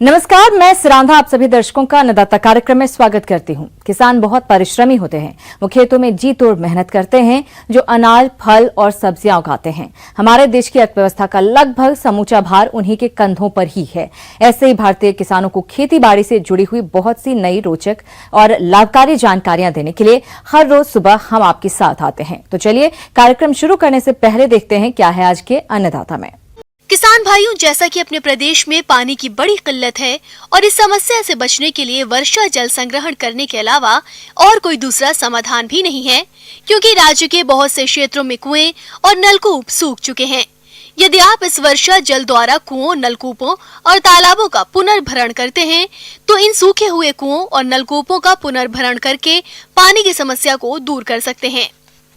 नमस्कार, मैं सिरांधा आप सभी दर्शकों का अन्नदाता कार्यक्रम में स्वागत करती हूं। किसान बहुत परिश्रमी होते हैं। वो खेतों में जी तोड़ मेहनत करते हैं, जो अनाज, फल और सब्जियां उगाते हैं। हमारे देश की अर्थव्यवस्था का लगभग समूचा भार उन्हीं के कंधों पर ही है। ऐसे ही भारतीय किसानों को खेती बाड़ी से जुड़ी हुई बहुत सी नई, रोचक और लाभकारी जानकारियां देने के लिए हर रोज सुबह हम आपके साथ आते हैं। तो चलिए कार्यक्रम शुरू करने से पहले देखते हैं क्या है आज के अन्नदाता में। किसान भाइयों, जैसा कि अपने प्रदेश में पानी की बड़ी किल्लत है और इस समस्या से बचने के लिए वर्षा जल संग्रहण करने के अलावा और कोई दूसरा समाधान भी नहीं है, क्योंकि राज्य के बहुत से क्षेत्रों में कुएं और नलकूप सूख चुके हैं। यदि आप इस वर्षा जल द्वारा कुओं, नलकूपों और तालाबों का पुनर्भरण करते हैं, तो इन सूखे हुए कुओं और नलकूपों का पुनर्भरण करके पानी की समस्या को दूर कर सकते हैं।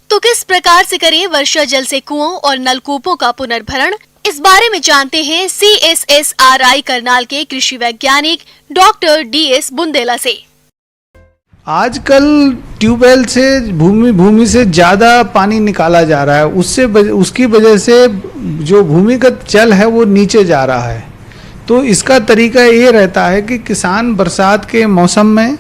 तो किस प्रकार से करें वर्षा जल से कुओं और नलकूपों का पुनर्भरण, इस बारे में जानते हैं CSSRI करनाल के कृषि वैज्ञानिक डॉक्टर DS बुंदेला से। आजकल ट्यूबवेल से भूमि से ज़्यादा पानी निकाला जा रहा है, उसकी वजह से जो भूमिगत जल है वो नीचे जा रहा है। तो इसका तरीका ये रहता है कि किसान बरसात के मौसम में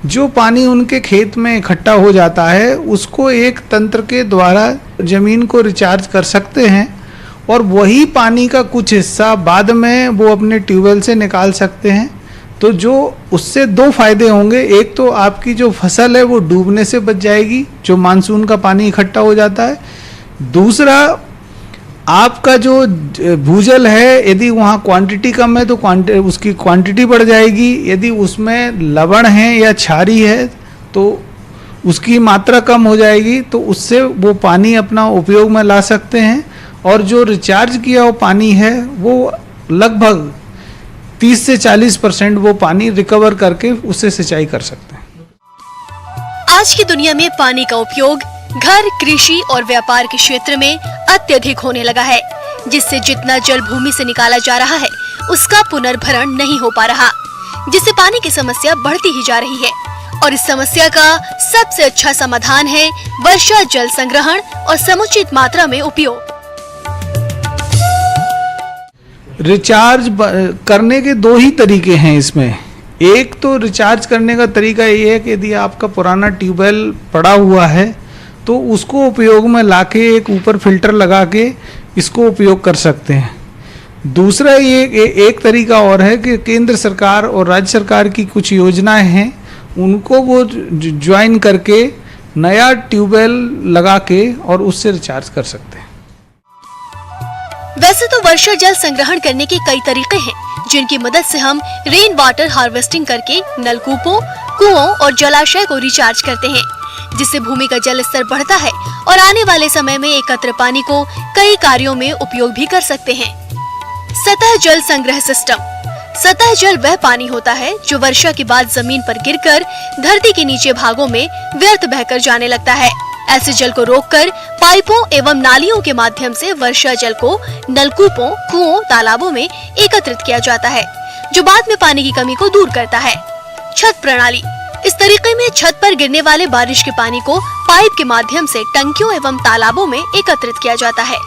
जो पानी उनके खेत में इकट्ठा हो जाता है, उसको एक तंत्र के द्वारा ज़मीन को रिचार्ज कर सकते हैं और वही पानी का कुछ हिस्सा बाद में वो अपने ट्यूबवेल से निकाल सकते हैं। तो जो उससे दो फायदे होंगे, एक तो आपकी जो फसल है वो डूबने से बच जाएगी, जो मानसून का पानी इकट्ठा हो जाता है। दूसरा, आपका जो भूजल है, यदि वहाँ क्वांटिटी कम है तो उसकी क्वांटिटी बढ़ जाएगी। यदि उसमें लवण है या क्षारी है तो उसकी मात्रा कम हो जाएगी, तो उससे वो पानी अपना उपयोग में ला सकते हैं। और जो रिचार्ज किया हुआ पानी है वो लगभग 30 से 40% वो पानी रिकवर करके उससे सिंचाई कर सकते हैं। आज की दुनिया में पानी का उपयोग घर, कृषि और व्यापार के क्षेत्र में अत्यधिक होने लगा है, जिससे जितना जल भूमि से निकाला जा रहा है उसका पुनर्भरण नहीं हो पा रहा, जिससे पानी की समस्या बढ़ती ही जा रही है। और इस समस्या का सबसे अच्छा समाधान है वर्षा जल संग्रहण और समुचित मात्रा में उपयोग। रिचार्ज करने के दो ही तरीके हैं इसमें। एक तो रिचार्ज करने का तरीका ये है कि यदि आपका पुराना ट्यूबवेल पड़ा हुआ है तो उसको उपयोग में लाके एक ऊपर फिल्टर लगा के इसको उपयोग कर सकते हैं। दूसरा ये एक तरीका और है कि केंद्र सरकार और राज्य सरकार की कुछ योजनाएं हैं, उनको वो ज्वाइन करके नया ट्यूबवेल लगा के और उससे रिचार्ज कर सकते हैं। वैसे तो वर्षा जल संग्रहण करने के कई तरीके हैं, जिनकी मदद से हम रेन वाटर हार्वेस्टिंग करके नलकूपों, कुओं और जलाशय को रिचार्ज करते हैं, जिससे भूमि का जल स्तर बढ़ता है और आने वाले समय में एकत्र पानी को कई कार्यों में उपयोग भी कर सकते हैं। सतह जल संग्रह सिस्टम। सतह जल वह पानी होता है जो वर्षा के बाद जमीन पर गिरकर धरती के नीचे भागों में व्यर्थ बहकर जाने लगता है। ऐसे जल को रोककर पाइपों एवं नालियों के माध्यम से वर्षा जल को नलकूपों, कुओं, तालाबों में एकत्रित किया जाता है, जो बाद में पानी की कमी को दूर करता है। छत प्रणाली। इस तरीके में छत पर गिरने वाले बारिश के पानी को पाइप के माध्यम से टंकियों एवं तालाबों में एकत्रित किया जाता है।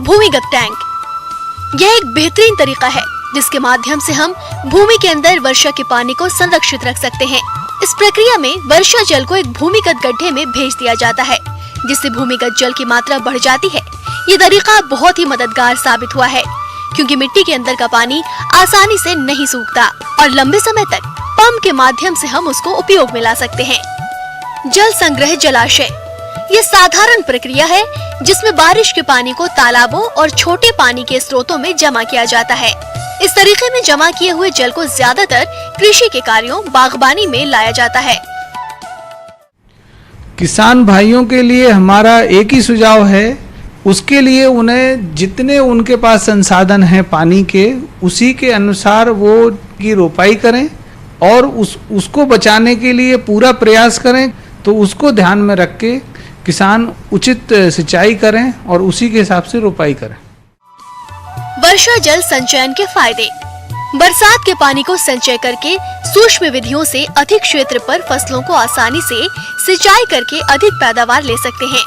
भूमिगत टैंक। यह एक बेहतरीन तरीका है जिसके माध्यम से हम भूमि के अंदर वर्षा के पानी को संरक्षित रख सकते हैं। इस प्रक्रिया में वर्षा जल को एक भूमिगत गड्ढे में भेज दिया जाता है, जिससे भूमिगत जल की मात्रा बढ़ जाती है। ये तरीका बहुत ही मददगार साबित हुआ है, क्योंकि मिट्टी के अंदर का पानी आसानी से नहीं सूखता और लंबे समय तक पंप के माध्यम से हम उसको उपयोग में ला सकते हैं। जल संग्रह जलाशय। ये साधारण प्रक्रिया है जिसमें बारिश के पानी को तालाबों और छोटे पानी के स्रोतों में जमा किया जाता है। इस तरीके में जमा किए हुए जल को ज्यादातर कृषि के कार्यों, बागबानी में लाया जाता है। किसान भाइयों के लिए हमारा एक ही सुझाव है, उसके लिए उन्हें जितने उनके पास संसाधन हैं पानी के, उसी के अनुसार वो की रोपाई करें और उसको बचाने के लिए पूरा प्रयास करें। तो उसको ध्यान में रख के किसान उचित सिंचाई करें और उसी के हिसाब से रोपाई करें। वर्षा जल संचयन के फायदे। बरसात के पानी को संचय करके सूक्ष्म विधियों से अधिक क्षेत्र पर फसलों को आसानी से सिंचाई करके अधिक पैदावार ले सकते हैं।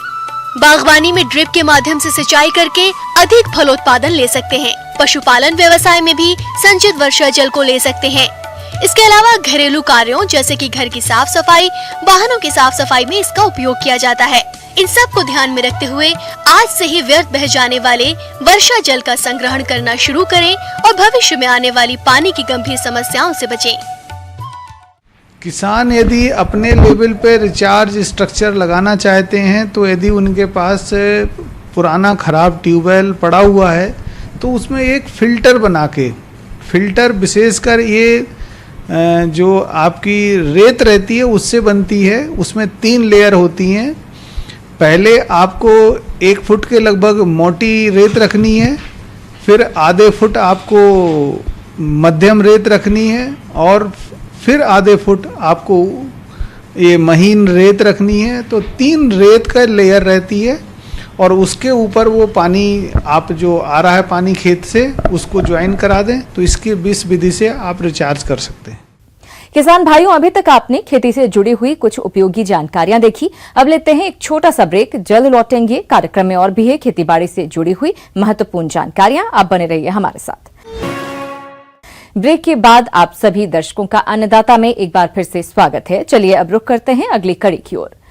बागवानी में ड्रिप के माध्यम से सिंचाई करके अधिक फलोत्पादन ले सकते हैं। पशुपालन व्यवसाय में भी संचित वर्षा जल को ले सकते हैं। इसके अलावा घरेलू कार्यों जैसे कि घर की साफ सफाई, वाहनों की साफ सफाई में इसका उपयोग किया जाता है। इन सब को ध्यान में रखते हुए आज से ही व्यर्थ बह जाने वाले वर्षा जल का संग्रहण करना शुरू करें और भविष्य में आने वाली पानी की गंभीर समस्याओं से बचें। किसान यदि अपने लेवल पे रिचार्ज स्ट्रक्चर लगाना चाहते हैं तो यदि उनके पास पुराना खराब ट्यूबवेल पड़ा हुआ है तो उसमें एक फ़िल्टर बना के, फ़िल्टर विशेषकर ये जो आपकी रेत रहती है उससे बनती है। उसमें 3 लेयर होती हैं। पहले आपको 1 फुट के लगभग मोटी रेत रखनी है, फिर आधे फुट आपको मध्यम रेत रखनी है और फिर आधे फुट आपको ये महीन रेत रखनी है। तो 3 रेत का लेयर रहती है और उसके ऊपर वो पानी आप जो आ रहा है पानी खेत से उसको ज्वाइन करा दें तो इसकी इस विधि से आप रिचार्ज कर सकते हैं। किसान भाइयों, अभी तक आपने खेती से जुड़ी हुई कुछ उपयोगी जानकारियां देखी। अब लेते हैं एक छोटा सा ब्रेक, जल्द लौटेंगे। कार्यक्रम में और भी है खेतीबाड़ी से जुड़ी हुई महत्वपूर्ण जानकारियां। आप बने रहिए हमारे साथ। ब्रेक के बाद आप सभी दर्शकों का अन्नदाता में एक बार फिर से स्वागत है। चलिए अब रुख करते हैं अगली कड़ी की ओर।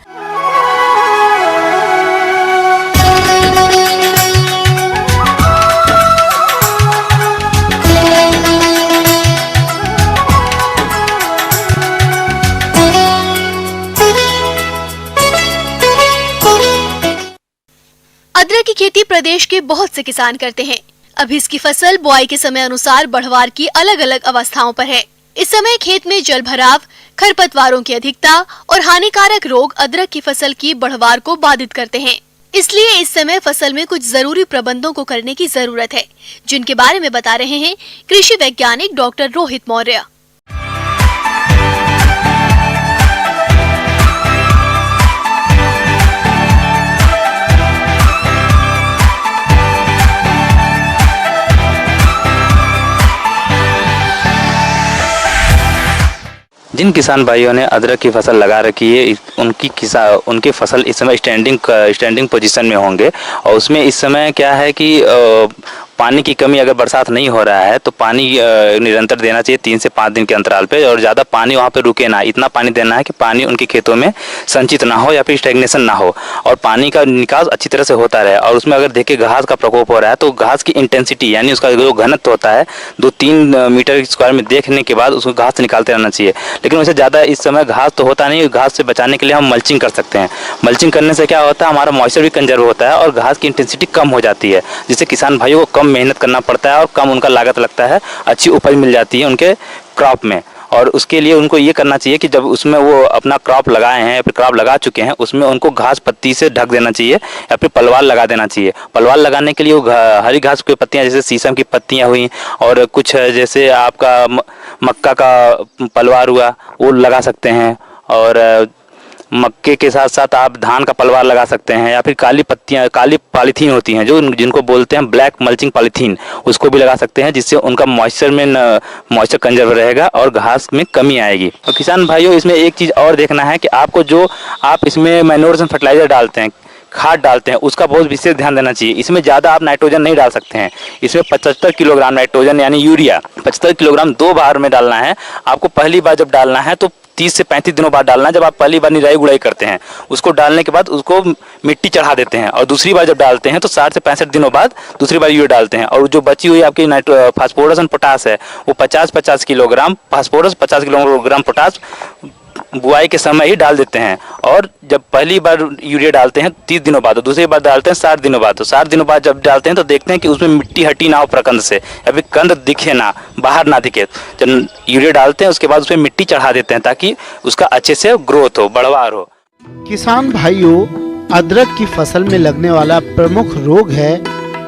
अदरक की खेती प्रदेश के बहुत से किसान करते हैं। अभी इसकी फसल बुआई के समय अनुसार बढ़वार की अलग अलग अवस्थाओं पर है। इस समय खेत में जल भराव, खरपतवारों की अधिकता और हानिकारक रोग अदरक की फसल की बढ़वार को बाधित करते हैं। इसलिए इस समय फसल में कुछ जरूरी प्रबंधों को करने की जरूरत है, जिनके बारे में बता रहे हैं कृषि वैज्ञानिक डॉक्टर रोहित मौर्य। जिन किसान भाइयों ने अदरक की फसल लगा रखी है उनकी फसल इस समय स्टैंडिंग पोजीशन में होंगे। और उसमें इस समय क्या है कि पानी की कमी, अगर बरसात नहीं हो रहा है तो पानी निरंतर देना चाहिए 3 से 5 दिन के अंतराल पे, और ज़्यादा पानी वहाँ पे रुके ना। इतना पानी देना है कि पानी उनके खेतों में संचित ना हो या फिर स्टैग्नेशन ना हो और पानी का निकास अच्छी तरह से होता रहे। और उसमें अगर देखें घास का प्रकोप हो रहा है तो घास की इंटेंसिटी यानी उसका जो घनत्व होता है 2-3 मीटर स्क्वायर में देखने के बाद उसको घास निकालते रहना चाहिए। लेकिन वैसे ज़्यादा इस समय घास तो होता नहीं। घास से बचाने के लिए हम मल्चिंग कर सकते हैं। मल्चिंग करने से क्या होता है, हमारा मॉइस्चर भी कंजर्व होता है और घास की इंटेंसिटी कम हो जाती है, जिससे किसान भाइयों को कम मेहनत करना पड़ता है और कम उनका लागत लगता है, अच्छी उपज मिल जाती है उनके क्रॉप में। और उसके लिए उनको ये करना चाहिए कि जब उसमें वो अपना क्रॉप लगाए हैं या फिर क्रॉप लगा चुके हैं उसमें उनको घास पत्ती से ढक देना चाहिए या फिर पलवाल लगा देना चाहिए। पलवाल लगाने के लिए वो हरी घास की पत्तियां जैसे शीशम की पत्तियां हुई और कुछ जैसे आपका मक्का का पलवार हुआ वो लगा सकते हैं। और मक्के के साथ साथ आप धान का पलवार लगा सकते हैं या फिर काली पॉलीथीन होती हैं जो जिनको बोलते हैं ब्लैक मल्चिंग पॉलीथीन, उसको भी लगा सकते हैं, जिससे उनका मॉइस्चर कंजर्व रहेगा और घास में कमी आएगी। और किसान भाइयों, इसमें एक चीज़ और देखना है कि आपको जो आप इसमें मैन्योर्स एंड फर्टिलाइजर डालते हैं, खाद डालते हैं, उसका बहुत विशेष ध्यान देना चाहिए। इसमें ज़्यादा आप नाइट्रोजन नहीं डाल सकते हैं। इसमें 75 किलोग्राम नाइट्रोजन यानी यूरिया 75 किलोग्राम 2 बार में डालना है। आपको पहली बार जब डालना है तो 30 से 35 दिनों बाद डालना है। जब आप पहली बार निराई गुड़ाई करते हैं उसको डालने के बाद उसको मिट्टी चढ़ा देते हैं और दूसरी बार जब डालते हैं तो 60 से 65 दिनों बाद दूसरी बार यूरिया डालते हैं। और जो बची हुई आपकी फास्फोरस और पोटास है वो 50-50 किलोग्राम फास्फोरस 50 किलोग्राम पोटास बुआई के समय ही डाल देते हैं। और जब पहली बार यूरिया डालते हैं 30 दिनों बाद और दूसरी बार डालते हैं 60 दिनों बाद। तो 60 दिनों बाद जब डालते हैं तो देखते हैं कि उसमें मिट्टी हटी ना हो प्रकंद से या फिर कंद दिखे ना, बाहर ना दिखे। जब यूरिया डालते हैं उसके बाद उसमें मिट्टी चढ़ा देते हैं ताकि उसका अच्छे से ग्रोथ हो, बढ़वार हो। किसान भाइयों, अदरक की फसल में लगने वाला प्रमुख रोग है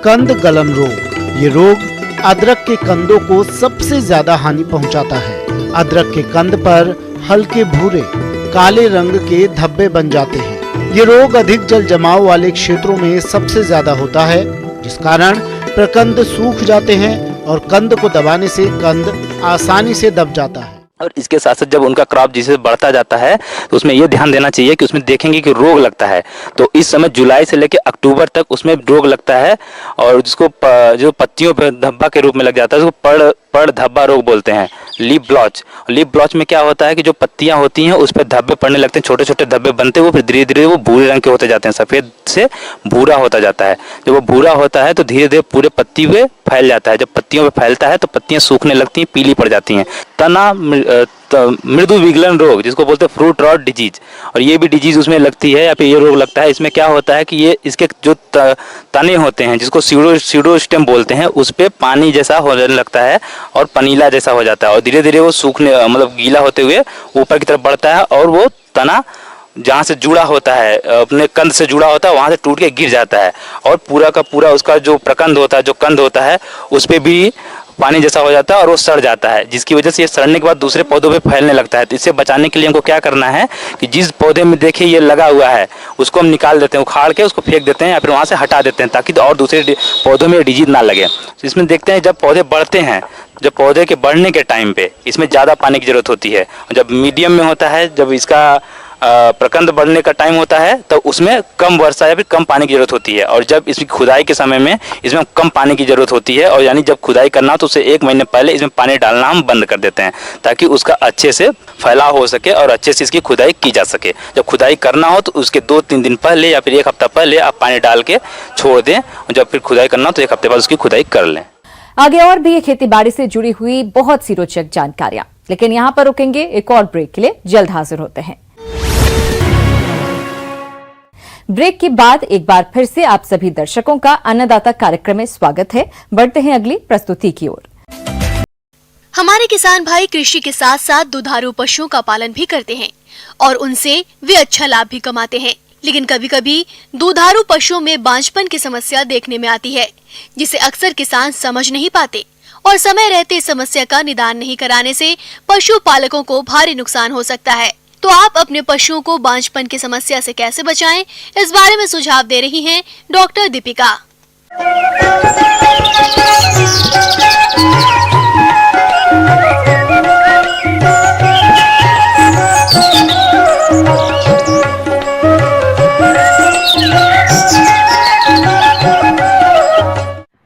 कंद गलन रोग। ये रोग अदरक के कंदों को सबसे ज्यादा हानि पहुंचाता है। अदरक के कंद पर हल्के भूरे काले रंग के धब्बे बन जाते हैं। ये रोग अधिक जल जमाव वाले क्षेत्रों में सबसे ज्यादा होता है, जिस कारण प्रकंद सूख जाते हैं और कंद को दबाने से कंद आसानी से दब जाता है। और इसके साथ साथ जब उनका क्रॉप जिसे बढ़ता जाता है तो उसमें ये ध्यान देना चाहिए कि उसमें देखेंगे कि रोग लगता है। तो इस समय जुलाई से लेकर अक्टूबर तक उसमें रोग लगता है और जिसको जो पत्तियों पर धब्बा के रूप में लग जाता है उसको पड़ धब्बा रोग बोलते हैं, लीफ ब्लॉच। लीफ ब्लॉच में क्या होता है कि जो पत्तियां होती हैं उस पर धब्बे पड़ने लगते हैं, छोटे छोटे धब्बे बनते हैं, वो फिर धीरे धीरे वो भूरे रंग के होते जाते हैं, सफ़ेद से भूरा होता जाता है। जब वो भूरा होता है तो धीरे धीरे पूरे पत्ती पे फैल जाता है। जब पत्तियों पे फैलता है तो पत्तियां सूखने लगती हैं, पीली पड़ जाती हैं। तना मृदु विगलन रोग जिसको बोलते हैं फ्रूट रॉट डिजीज, और ये भी डिजीज उसमें लगती है या फिर ये रोग लगता है। इसमें क्या होता है कि ये इसके जो तने होते हैं जिसको सीडोस्टेम बोलते हैं उस पर पानी जैसा होने लगता है और पनीला जैसा हो जाता है और धीरे धीरे वो सूखने मतलब गीला होते हुए ऊपर की तरफ बढ़ता है और वो तना जहाँ से जुड़ा होता है अपने कंद से जुड़ा होता है वहाँ से टूट के गिर जाता है और पूरा का पूरा उसका जो प्रकंद होता है जो कंद होता है उस पर भी पानी जैसा हो जाता है और वो सड़ जाता है, जिसकी वजह से ये सड़ने के बाद दूसरे पौधों पे फैलने लगता है। तो इससे बचाने के लिए हमको क्या करना है कि जिस पौधे में देखिए ये लगा हुआ है उसको हम निकाल देते हैं, उखाड़ के उसको फेंक देते हैं या फिर वहाँ से हटा देते हैं ताकि और दूसरे पौधों में डिजीज ना लगे। तो इसमें देखते हैं जब पौधे बढ़ते हैं, जब पौधे के बढ़ने के टाइम पे इसमें ज़्यादा पानी की ज़रूरत होती है, जब मीडियम में होता है, जब इसका प्रकंद बढ़ने का टाइम होता है तो उसमें कम वर्षा या फिर कम पानी की जरूरत होती है, और जब इसकी खुदाई के समय में इसमें कम पानी की जरूरत होती है। और यानी जब खुदाई करना हो तो उसे 1 महीने पहले इसमें पानी डालना हम बंद कर देते हैं ताकि उसका अच्छे से फैलाव हो सके और अच्छे से इसकी खुदाई की जा सके। जब खुदाई करना हो तो उसके 2-3 दिन पहले या फिर 1 हफ्ता पहले आप पानी डाल के छोड़ दें, और जब फिर खुदाई करना हो तो 1 हफ्ते बाद उसकी खुदाई कर लें। आगे और भी खेती बाड़ी से जुड़ी हुई बहुत सी रोचक जानकारियां, लेकिन यहां पर रुकेंगे, एक और ब्रेक के लिए जल्द हाजिर होते हैं। ब्रेक के बाद एक बार फिर से आप सभी दर्शकों का अन्नदाता कार्यक्रम में स्वागत है। बढ़ते हैं अगली प्रस्तुति की ओर। हमारे किसान भाई कृषि के साथ साथ दुधारू पशुओं का पालन भी करते हैं और उनसे वे अच्छा लाभ भी कमाते हैं, लेकिन कभी कभी दुधारू पशुओं में बांझपन की समस्या देखने में आती है, जिसे अक्सर किसान समझ नहीं पाते और समय रहते इस समस्या का निदान नहीं कराने से पशु पालकों को भारी नुकसान हो सकता है। तो आप अपने पशुओं को बांझपन की समस्या से कैसे बचाएं, इस बारे में सुझाव दे रही हैं डॉक्टर दीपिका।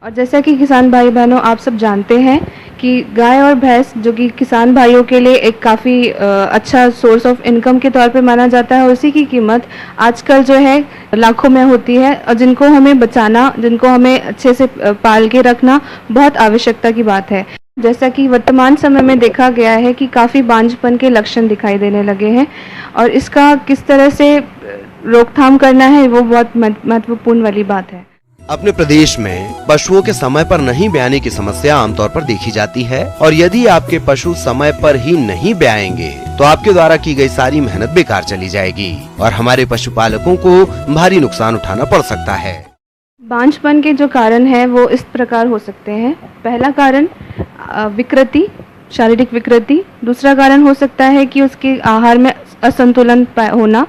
और जैसा कि किसान भाई बहनों आप सब जानते हैं कि गाय और भैंस जो कि किसान भाइयों के लिए एक काफ़ी अच्छा सोर्स ऑफ इनकम के तौर पे माना जाता है, उसी की कीमत आजकल जो है लाखों में होती है, और जिनको हमें बचाना, जिनको हमें अच्छे से पाल के रखना बहुत आवश्यकता की बात है। जैसा कि वर्तमान समय में देखा गया है कि काफ़ी बांझपन के लक्षण दिखाई देने लगे हैं और इसका किस तरह से रोकथाम करना है वो बहुत महत्वपूर्ण वाली बात है। अपने प्रदेश में पशुओं के समय पर नहीं ब्याने की समस्या आमतौर पर देखी जाती है, और यदि आपके पशु समय पर ही नहीं ब्याएंगे तो आपके द्वारा की गई सारी मेहनत बेकार चली जाएगी और हमारे पशुपालकों को भारी नुकसान उठाना पड़ सकता है। बांझपन के जो कारण है वो इस प्रकार हो सकते हैं। पहला कारण विकृति, शारीरिक विकृति। दूसरा कारण हो सकता है कि उसके आहार में असंतुलन होना।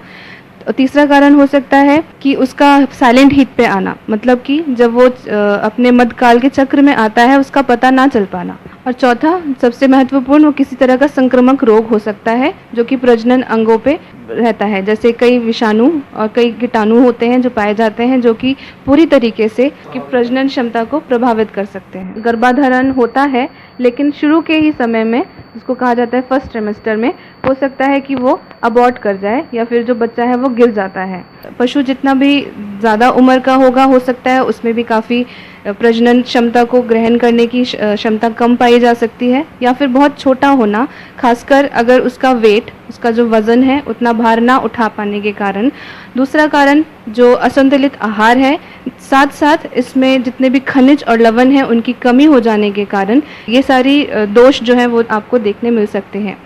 तीसरा कारण हो सकता है कि उसका साइलेंट हीट पे आना, मतलब कि जब वो अपने मध्यकाल के चक्र में आता है उसका पता ना चल पाना। और चौथा सबसे महत्वपूर्ण, वो किसी तरह का संक्रामक रोग हो सकता है जो कि प्रजनन अंगों पे रहता है। जैसे कई विषाणु और कई कीटाणु होते हैं जो पाए जाते हैं जो कि पूरी तरीके से कि प्रजनन क्षमता को प्रभावित कर सकते हैं। गर्भाधारण होता है लेकिन शुरू के ही समय में, जिसको कहा जाता है फर्स्ट ट्रिमेस्टर में, हो सकता है कि वो अबॉर्ट कर जाए या फिर जो बच्चा है वो गिर जाता है। पशु जितना भी ज़्यादा उम्र का होगा हो सकता है उसमें भी काफ़ी प्रजनन क्षमता को ग्रहण करने की क्षमता कम पाई जा सकती है, या फिर बहुत छोटा होना, खासकर अगर उसका वेट, उसका जो वज़न है उतना भार ना उठा पाने के कारण। दूसरा कारण जो असंतुलित आहार है, साथ साथ इसमें जितने भी खनिज और लवण हैं उनकी कमी हो जाने के कारण ये सारी दोष जो है वो आपको देखने मिल सकते हैं।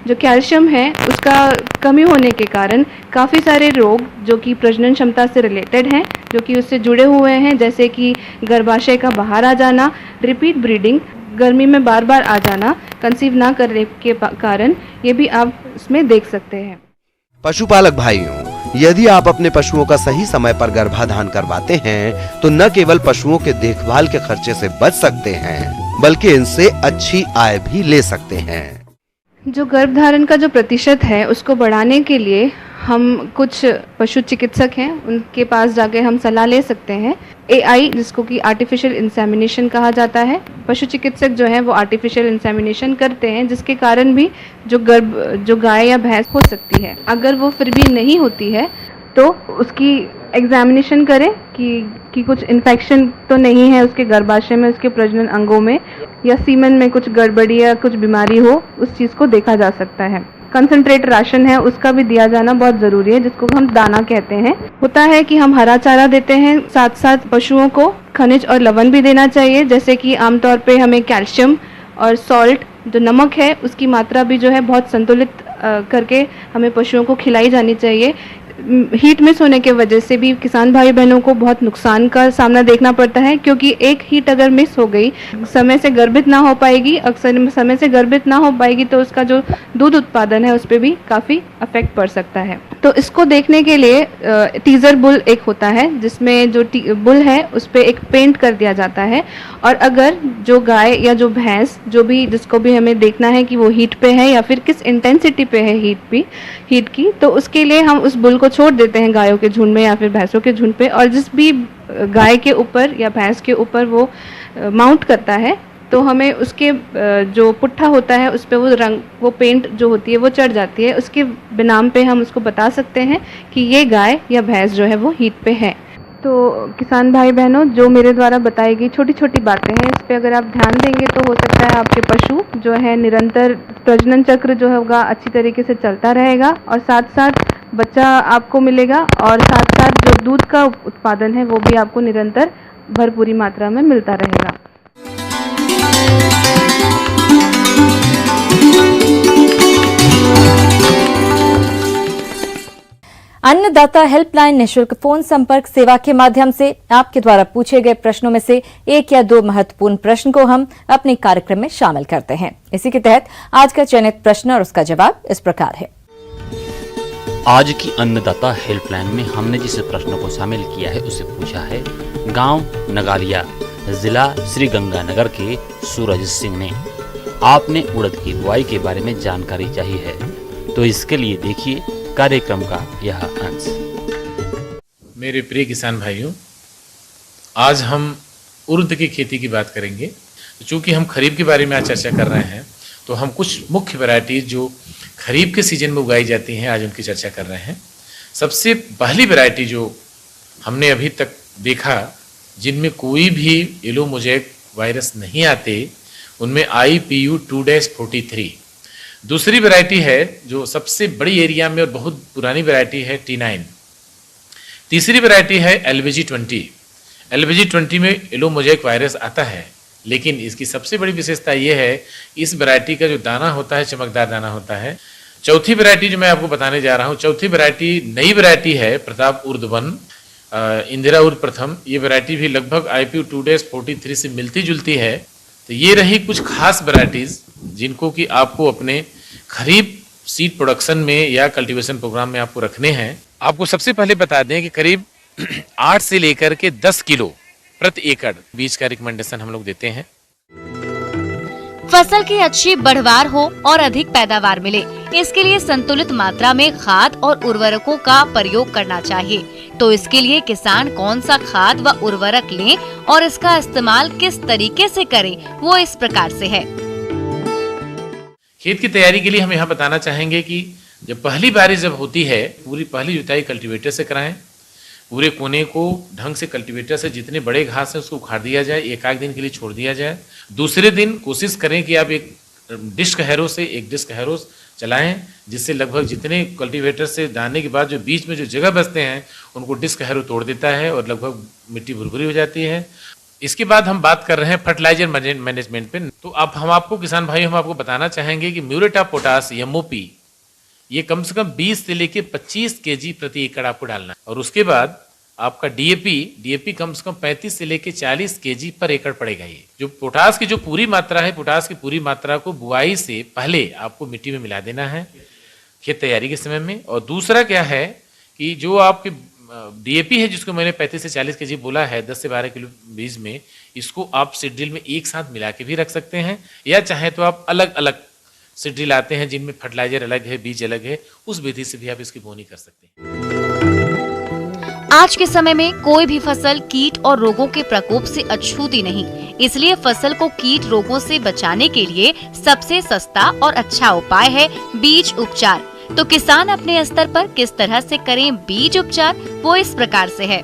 जो कैल्शियम है उसका कमी होने के कारण काफ़ी सारे रोग जो कि प्रजनन क्षमता से रिलेटेड हैं, जो कि उससे जुड़े हुए हैं, जैसे कि गर्भाशय का बाहर आ जाना, रिपीट ब्रीडिंग, गर्मी में बार बार आ जाना, कंसीव ना करने के कारण, ये भी आप इसमें देख सकते हैं। पशुपालक भाइयों, यदि आप अपने पशुओं का सही समय पर गर्भाधान करवाते हैं तो न केवल पशुओं के देखभाल के खर्चे से बच सकते हैं बल्कि इनसे अच्छी आय भी ले सकते हैं। जो गर्भधारण का जो प्रतिशत है उसको बढ़ाने के लिए हम कुछ पशु चिकित्सक हैं उनके पास जाके हम सलाह ले सकते हैं। AI जिसको कि आर्टिफिशियल इंसेमिनेशन कहा जाता है, पशु चिकित्सक जो है वो आर्टिफिशियल इंसेमिनेशन करते हैं, जिसके कारण भी जो गाय या भैंस हो सकती है। अगर वो फिर भी नहीं होती है तो उसकी एग्जामिनेशन करें कि कुछ इन्फेक्शन तो नहीं है उसके गर्भाशय में, उसके प्रजनन अंगों में, या सीमन में कुछ गड़बड़ी या कुछ बीमारी हो, उस चीज़ को देखा जा सकता है। कंसंट्रेट राशन है उसका भी दिया जाना बहुत ज़रूरी है, जिसको हम दाना कहते हैं। होता है कि हम हरा चारा देते हैं, साथ साथ पशुओं को खनिज और लवण भी देना चाहिए, जैसे कि आमतौर पे हमें कैल्शियम और सॉल्ट जो नमक है उसकी मात्रा भी जो है बहुत संतुलित करके हमें पशुओं को खिलाई जानी चाहिए। हीट मिस होने के वजह से भी किसान भाई बहनों को बहुत नुकसान का सामना देखना पड़ता है, क्योंकि एक हीट अगर मिस हो गई, समय से गर्भित ना हो पाएगी, अक्सर समय से गर्भित ना हो पाएगी तो उसका जो दूध उत्पादन है उस पर भी काफ़ी अफेक्ट पड़ सकता है। तो इसको देखने के लिए टीजर बुल एक होता है, जिसमें जो बुल है उस पर एक पेंट कर दिया जाता है, और अगर जो गाय या जो भैंस जो भी जिसको भी हमें देखना है कि वो हीट पे है या फिर किस इंटेंसिटी पे है हीट की, तो उसके लिए हम उस बुल को छोड़ देते हैं गायों के झुंड में या फिर भैंसों के झुंड पे, और जिस भी गाय के ऊपर या भैंस के ऊपर वो माउंट करता है तो हमें उसके जो पुट्ठा होता है उस पर वो पेंट जो होती है वो चढ़ जाती है। उसके बिनाम पे हम उसको बता सकते हैं कि ये गाय या भैंस जो है वो हीट पे है। तो किसान भाई बहनों, जो मेरे द्वारा बताई गई छोटी छोटी बातें हैं, इस पे अगर आप ध्यान देंगे तो हो सकता है आपके पशु जो है निरंतर प्रजनन चक्र जो होगा अच्छी तरीके से चलता रहेगा, और साथ साथ बच्चा आपको मिलेगा, और साथ साथ जो दूध का उत्पादन है वो भी आपको निरंतर भरपूरी मात्रा में मिलता रहेगा। अन्नदाता हेल्पलाइन निशुल्क फोन संपर्क सेवा के माध्यम से आपके द्वारा पूछे गए प्रश्नों में से एक या दो महत्वपूर्ण प्रश्न को हम अपने कार्यक्रम में शामिल करते हैं। इसी के तहत आज का चयनित प्रश्न और उसका जवाब इस प्रकार है। आज की अन्नदाता हेल्पलाइन में हमने जिस प्रश्न को शामिल किया है उसे पूछा है गांव नगारिया, जिला श्री गंगानगर के सूरज सिंह ने। आपने उड़द की बुआई के बारे में जानकारी चाहिए है, तो इसके लिए देखिए कार्यक्रम का यह अंश। मेरे प्रिय किसान भाइयों, आज हम उड़द की खेती की बात करेंगे। चूंकि हम खरीफ के बारे में आज चर्चा कर रहे हैं, तो हम कुछ मुख्य वैरायटीज जो खरीफ के सीजन में उगाई जाती हैं आज उनकी चर्चा कर रहे हैं। सबसे पहली वैरायटी जो हमने अभी तक देखा जिनमें कोई भी येलो मोज़ेक वायरस नहीं आते, उनमें IPU 2-43। दूसरी वैरायटी है जो सबसे बड़ी एरिया में और बहुत पुरानी वैरायटी है T9। तीसरी वैरायटी है LVG20। LVG20 में येलो मोज़ेक वायरस आता है, लेकिन इसकी सबसे बड़ी विशेषता यह है इस वैरायटी का जो दाना होता है चमकदार दाना होता है। चौथी वैरायटी जो मैं आपको बताने जा रहा हूँ, चौथी वैरायटी नई वैरायटी है प्रताप उर्द 1, इंदिरा उर्द प्रथम। ये वैरायटी भी लगभग IPU 2-43 से मिलती जुलती है। तो ये रही कुछ खास वैरायटीज जिनको कि आपको अपने खरीफ सीड प्रोडक्शन में या कल्टीवेशन प्रोग्राम में आपको रखने हैं। आपको सबसे पहले बता दें कि करीब 8 से लेकर के 10 किलो प्रति एकड़ बीज का रिकमेंडेशन हम लोग देते हैं। फसल की अच्छी बढ़वार हो और अधिक पैदावार मिले, इसके लिए संतुलित मात्रा में खाद और उर्वरकों का प्रयोग करना चाहिए। तो इसके लिए किसान कौन सा खाद व उर्वरक लें और इसका इस्तेमाल किस तरीके से करें, वो इस प्रकार से है। खेत की तैयारी के लिए हम यहाँ बताना चाहेंगे कि जब पहली बारिश जब होती है, पूरी पहली जुताई कल्टीवेटर से कराएं। पूरे कोने को ढंग से कल्टीवेटर से जितने बड़े घास है उसको उखाड़ दिया जाए, एक दिन के लिए छोड़ दिया जाए। दूसरे दिन कोशिश करें कि आप एक डिस्क हैरो चलाएं, जिससे लगभग जितने कल्टीवेटर से दाने के बाद जो बीच में जो जगह बचते हैं उनको डिस्क हैरो तोड़ देता है और लगभग मिट्टी भुरभुरी हो जाती है। इसके बाद हम बात कर रहे हैं फर्टिलाइजर मैनेजमेंट पे। तो अब हम आपको किसान भाई हम आपको बताना चाहेंगे कि म्यूरेट ऑफ पोटाश MOP ये कम से कम 20 से लेके 25 kg प्रति एकड़ आपको डालना है। और उसके बाद आपका DAP कम से कम 35 से लेके 40 kg पर एकड़ पड़ेगा। ये जो पोटाश की जो पूरी मात्रा है, पोटाश की पूरी मात्रा को बुआई से पहले आपको मिट्टी में मिला देना है खेत तैयारी के समय में। और दूसरा क्या है कि जो आपके DAP है जिसको मैंने 35 से 40 kg बोला है 10 से 12 किलो बीज में, इसको आप सीड ड्रिल में एक साथ मिला के भी रख सकते हैं, या चाहे तो आप अलग अलग सीड्रिल आते हैं जिनमें फर्टिलाइजर अलग है, बीज अलग है, उस विधि से भी आप इसकी बोनी कर सकते हैं। आज के समय में कोई भी फसल कीट और रोगों के प्रकोप से अछूती नहीं, इसलिए फसल को कीट रोगों से बचाने के लिए सबसे सस्ता और अच्छा उपाय है बीज उपचार। तो किसान अपने स्तर पर किस तरह से करें बीज उपचार, वो इस प्रकार से है।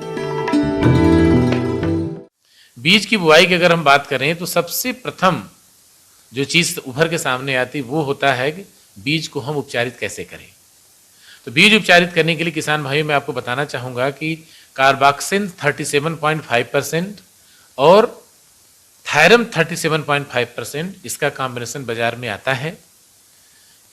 बीज की बुआई की अगर हम बात करें तो सबसे प्रथम जो चीज उभर के सामने आती वो होता है कि बीज को हम उपचारित कैसे करें। तो बीज उपचारित करने के लिए किसान भाइयों मैं आपको बताना चाहूंगा कि कार्बाक्सिन 37.5% और थायरम 37.5% इसका कॉम्बिनेशन बाजार में आता है।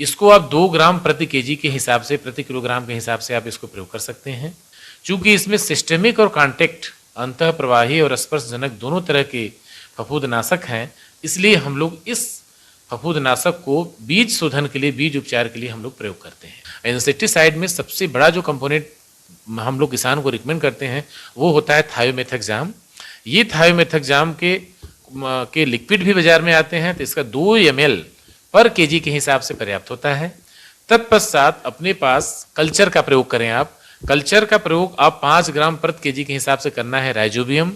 इसको आप 2 ग्राम प्रति केजी के हिसाब से, प्रति किलोग्राम के हिसाब से आप इसको प्रयोग कर सकते हैं। चूंकि इसमें सिस्टेमिक और कॉन्टेक्ट, अंतः प्रवाही और स्पर्शजनक दोनों तरह के फफूंदनाशक हैं, इसलिए हम लोग इस फफूंदनाशक को बीज शोधन के लिए, बीज उपचार के लिए हम लोग प्रयोग करते हैं। इंसेक्टिसाइड में सबसे बड़ा जो कंपोनेंट हम लोग किसान को रिकमेंड करते हैं वो होता है थायोमेथाक्साम। ये थायोमेथाक्साम के लिक्विड भी बाजार में आते हैं, तो इसका 2 ml पर केजी के हिसाब से पर्याप्त होता है। तत्पश्चात अपने पास कल्चर का प्रयोग करें आप। कल्चर का प्रयोग आप 5 ग्राम प्रति केजी के हिसाब से करना है राइजोबियम,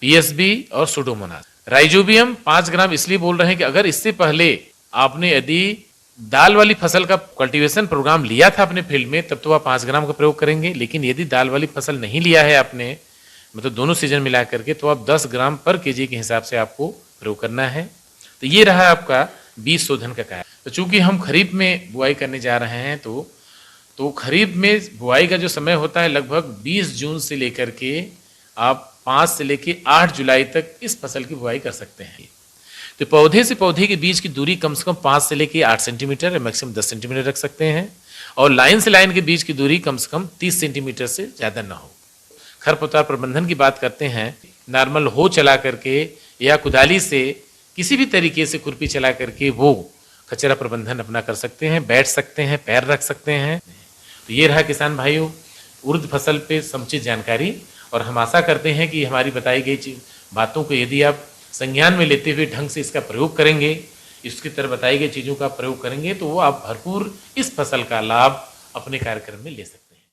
पीएसबी और सुडोमोनास। राइजोबियम 5 ग्राम इसलिए बोल रहे हैं कि अगर इससे पहले आपने यदि दाल वाली फसल का कल्टीवेशन प्रोग्राम लिया था अपने फील्ड में, तब तो आप 5 ग्राम का प्रयोग करेंगे। लेकिन यदि दाल वाली फसल नहीं लिया है आपने, मतलब दोनों सीजन मिला करके, तो आप 10 ग्राम पर केजी के हिसाब से आपको प्रयोग करना है। तो ये रहा आपका बीज शोधन का कार्य। तो चूंकि हम खरीफ में बुआई करने जा रहे हैं, तो खरीफ में बुआई का जो समय होता है लगभग 20 जून से लेकर के आप 5 से लेकर 8 जुलाई तक इस फसल की बुआई कर सकते हैं। तो पौधे से पौधे के बीच की दूरी कम से कम 5 से लेकर 8 सेंटीमीटर, मैक्सिमम 10 सेंटीमीटर रख सकते हैं। और लाइन से लाइन के बीच की दूरी कम से कम 30 सेंटीमीटर से ज़्यादा ना हो। खरपतवार प्रबंधन की बात करते हैं, नॉर्मल हो चला करके या कुदाली से किसी भी तरीके से खुरपी चला करके वो कचरा प्रबंधन अपना कर सकते हैं, बैठ सकते हैं, पैर रख सकते हैं। तो ये रहा किसान भाइयों उर्द फसल पे समुचित जानकारी। और हम आशा करते हैं कि हमारी बताई गई बातों को यदि आप संज्ञान में लेते हुए ढंग से इसका प्रयोग करेंगे, इसकी तरह बताई गई चीज़ों का प्रयोग करेंगे, तो वो आप भरपूर इस फसल का लाभ अपने कार्यक्रम में ले सकते हैं।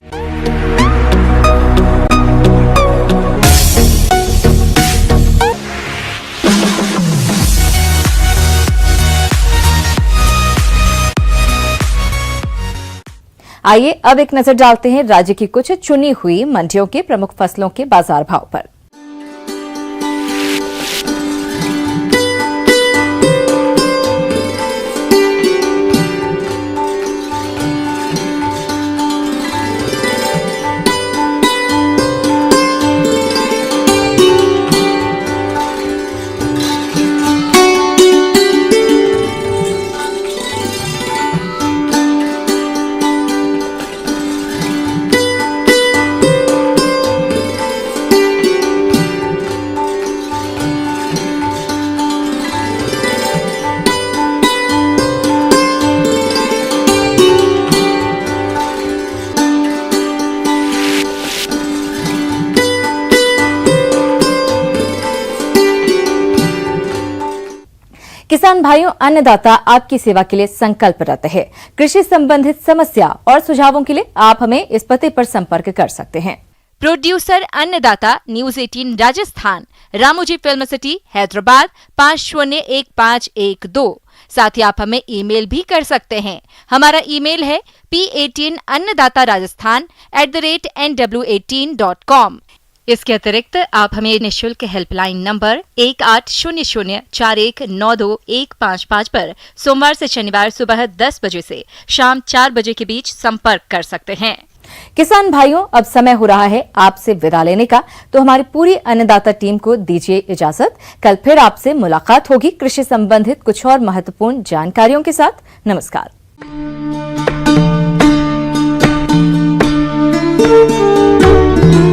आइए अब एक नजर डालते हैं राज्य की कुछ चुनी हुई मंडियों के प्रमुख फसलों के बाजार भाव पर। किसान भाइयों, अन्नदाता आपकी सेवा के लिए संकल्परत है। कृषि संबंधित समस्या और सुझावों के लिए आप हमें इस पते पर संपर्क कर सकते हैं। प्रोड्यूसर अन्नदाता, news 18 Rajasthan, Ramoji film city, Hyderabad 501512। साथ ही आप हमें ईमेल भी कर सकते हैं। हमारा ईमेल है p18annadatarajasthan@nw18.com। इसके अतिरिक्त आप हमें निःशुल्क हेल्पलाइन नंबर 18004192-155 पर सोमवार से शनिवार सुबह 10 बजे से शाम 4 बजे के बीच संपर्क कर सकते हैं। किसान भाइयों, अब समय हो रहा है आपसे विदा लेने का, तो हमारी पूरी अन्नदाता टीम को दीजिए इजाजत। कल फिर आपसे मुलाकात होगी कृषि संबंधित कुछ और महत्वपूर्ण जानकारियों के साथ। नमस्कार।